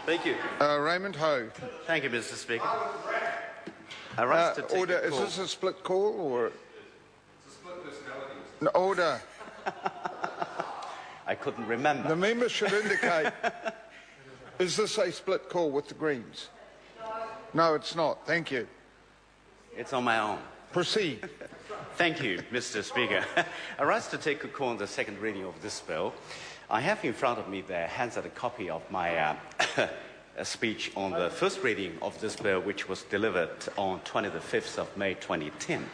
Thank you. Raymond Ho. Thank you, Mr. Speaker. Order. Is this a split call or? It's a split personality. No, order. I couldn't remember. The member should indicate. Is this a split call with the Greens? No, it's not. Thank you. It's on my own. Proceed. Thank you, Mr. Speaker. I rise to take a call on the second reading of this bill. I have in front of me the handset copy of my speech on the first reading of this bill, which was delivered on 25th of May 2010.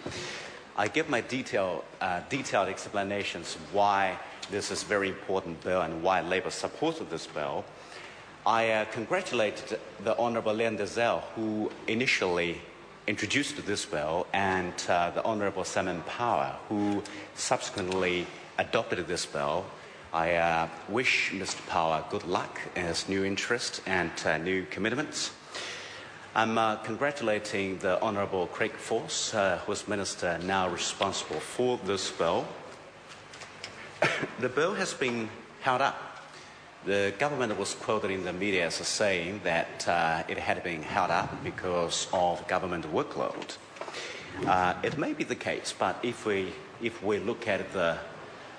I give my detailed explanations why this is a very important bill and why Labour supported this bill. I congratulate the Honourable Lian Dazelle, who initially introduced this bill, and the Honourable Simon Power, who subsequently adopted this bill. I wish Mr. Power good luck in his new interest and new commitments. I'm congratulating the Honourable Craig Force, who is Minister now responsible for this bill. The bill has been held up. The government was quoted in the media as saying that it had been held up because of government workload. It may be the case, but if we look at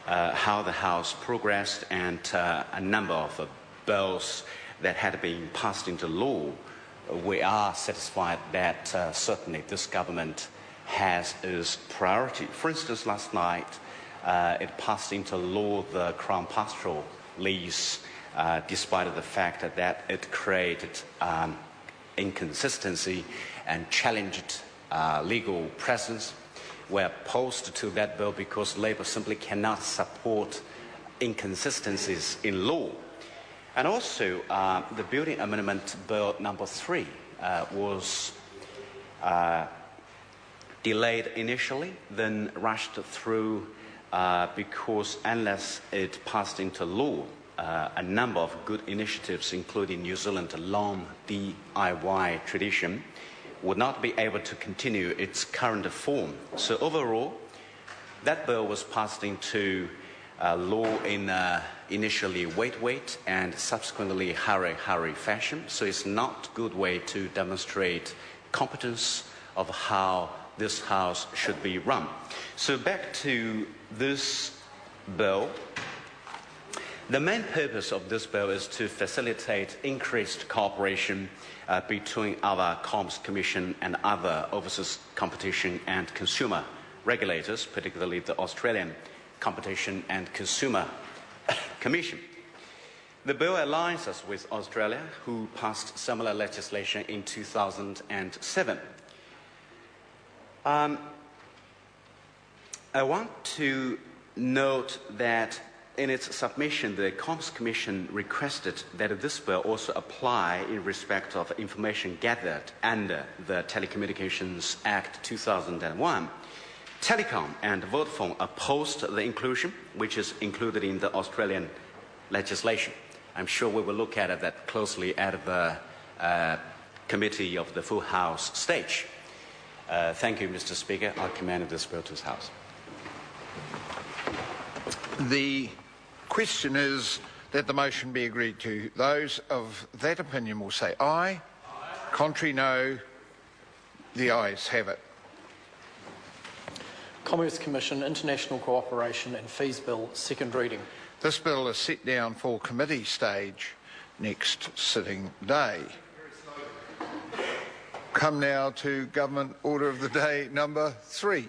how the House progressed and a number of bills that had been passed into law, we are satisfied that certainly this government has its priority. For instance, last night it passed into law the Crown Pastoral Lease, despite the fact that it created inconsistency and challenged legal precedents. We're opposed to that bill because Labour simply cannot support inconsistencies in law. And also, the Building Amendment Bill number 3 was delayed initially, then rushed through because unless it passed into law, a number of good initiatives, including New Zealand's long DIY tradition, would not be able to continue its current form. So overall, that bill was passed into law in initially wait and subsequently hurry fashion. So it's not a good way to demonstrate competence of how this House should be run. So back to this bill. The main purpose of this bill is to facilitate increased cooperation between our Commerce Commission and other overseas competition and consumer regulators, particularly the Australian Competition and Consumer Commission. The bill aligns us with Australia, who passed similar legislation in 2007. I want to note that in its submission, the Commerce Commission requested that this bill also apply in respect of information gathered under the Telecommunications Act 2001. Telecom and Vodafone opposed the inclusion, which is included in the Australian legislation. I'm sure we will look at that closely at the committee of the full House stage. Thank you, Mr. Speaker. I commend this bill to this House. The question is that the motion be agreed to. Those of that opinion will say aye. Aye. Contrary, no. The ayes have it. Commerce Commission, International Cooperation and Fees Bill, second reading. This bill is set down for committee stage next sitting day. Come now to Government Order of the Day number 3.